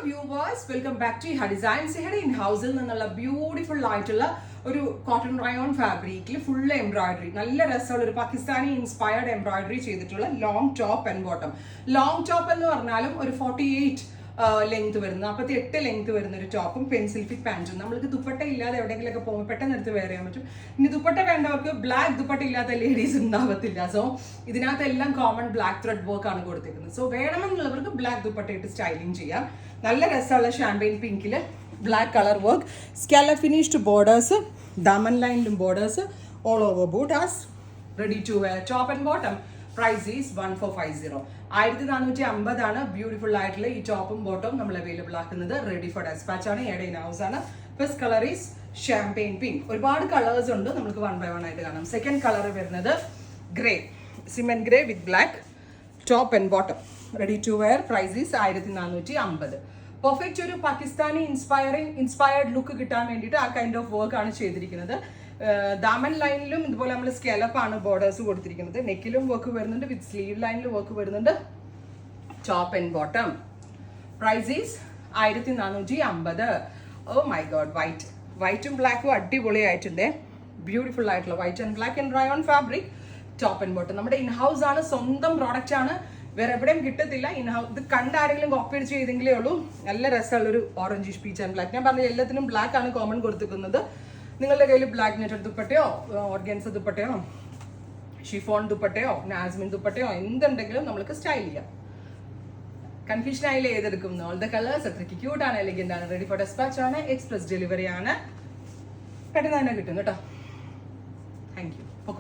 Viewers, welcome back to ഹാ designs. ഇവിടെ in ഹൗസിൽ നിന്നുള്ള ബ്യൂട്ടിഫുൾ ആയിട്ടുള്ള ഒരു കോട്ടൺ റയോൺ ഫാബ്രിക്കിൽ ഫുൾ എംബ്രോയിഡറി, നല്ല രസമുള്ള ഒരു പാകിസ്ഥാനി ഇൻസ്പയർഡ് എംബ്രോയിഡറി ചെയ്തിട്ടുള്ള long top and bottom. Long top എന്ന് പറഞ്ഞാലും ഒരു 48 ലെങ്ത് വരുന്ന 48 ലെങ്ത് വരുന്ന ഒരു ടോപ്പും പെൻസിൽ ഫിറ്റ് പാൻറ്റും. നമ്മൾക്ക് ദുപ്പട്ട ഇല്ലാതെ എവിടെയെങ്കിലൊക്കെ പോകുമ്പോൾ പെട്ടെന്ന് എടുത്ത് വെയർ ചെയ്യാൻ പറ്റും. ഇനി ദുപ്പട്ട വേണ്ടവർക്ക് ബ്ലാക്ക് ദുപ്പട്ട ഇല്ലാത്ത ലേഡീസ് ഉണ്ടാവത്തില്ല. സോ ഇതിനകത്തെല്ലാം കോമൺ ബ്ലാക്ക് ത്രെഡ് വർക്ക് ആണ് കൊടുത്തിരിക്കുന്നത്. സോ വേണമെന്നുള്ളവർക്ക് ബ്ലാക്ക് ദുപ്പട്ട ഇട്ട് സ്റ്റൈലിംഗ് ചെയ്യാം. നല്ല രസമുള്ള ഷാമ്പെയിൻ പിങ്കിൽ ബ്ലാക്ക് കളർ വർക്ക്, സ്കാല ഫിനിഷ്ഡ് ബോർഡേഴ്സ്, ദാമൻ ലൈനിലും ബോർഡേഴ്സ്, ഓൾ ഓവർ ബൂട്ടാസ്, ready to wear top and bottom. Price is 1450. 1450 ആണ് ബ്യൂട്ടിഫുൾ ആയിട്ടുള്ള ഈ ടോപ്പും ബോട്ടവും നമ്മൾ അവൈലബിൾ ആക്കുന്നത്. റെഡി ഫോർ ഡെസ്പാച്ച് ആണ്. എയുടെ ഇൻ ഹൗസ് ആണ്. First colour is champagne pink. ഒരുപാട് കളേഴ്സ് ഉണ്ട്, നമുക്ക് 1 by 1 ആയിട്ട് കാണാം. സെക്കൻഡ് കളർ വരുന്നത് grey, cement grey with black top and bottom. Ready to wear. Price is 1450. Perfect ഒരു പാകിസ്ഥാനി ഇൻസ്പയർഡ് ലുക്ക് കിട്ടാൻ വേണ്ടിയിട്ട് ആ കൈൻഡ് ഓഫ് വർക്ക് ആണ് ചെയ്തിരിക്കുന്നത്. ദാമൻ ലൈനിലും ഇതുപോലെ നമ്മൾ സ്കെലപ്പ് ആണ് ബോർഡേഴ്സ് കൊടുത്തിരിക്കുന്നത്. നെക്കിലും വർക്ക് വരുന്നുണ്ട്, വിത്ത് സ്ലീവ് ലൈനിലും വർക്ക് വരുന്നുണ്ട്. Top and bottom. Price is 1450. Oh my god, വൈറ്റും ബ്ലാക്കും അടിപൊളിയായിട്ടുണ്ട്. ബ്യൂട്ടിഫുൾ ആയിട്ടുള്ള white and black and rayon fabric top and bottom. നമ്മുടെ ഇൻഹൗസ് ആണ്, സ്വന്തം പ്രോഡക്റ്റ് ആണ്, വേറെ എവിടെയും കിട്ടത്തില്ല. ഇത് കണ്ട് ആരെങ്കിലും കോപ്പി അടിച്ച് ചെയ്തെങ്കിലേ ഉള്ളൂ. നല്ല രസമുള്ളൊരു ഓറഞ്ചിഷ് പീച്ച് ആൻഡ് ബ്ലാക്ക്. ഞാൻ പറഞ്ഞ എല്ലാത്തിനും ബ്ലാക്ക് ആണ് കോമൺ കൊടുത്തിരിക്കുന്നത്. നിങ്ങളുടെ കയ്യിൽ ബ്ലാക്ക് നെറ്റഡ് ദുപ്പട്ടയോ ഓർഗൻസ ദുപ്പട്ടയോ ഷിഫോൺ ദുപ്പട്ടയോ നാസ്മിൻ ദുപ്പട്ടയോ എന്തുണ്ടെങ്കിലും നമുക്ക് സ്റ്റൈൽ ചെയ്യാം. കൺഫ്യൂഷൻ ആയില്ലേ ഏതെടുക്കും? ഓൾ ദ കളേഴ്സ് അത്രയ്ക്ക് ക്യൂട്ട് ആണ്, എലിഗന്റ് ആണ്. റെഡി ഫോർ ഡെസ്പാച്ച് ആണ്. എക്സ്പ്രസ് ഡെലിവറി ആണ്. പെട്ടെന്ന് തന്നെ കിട്ടും കേട്ടോ.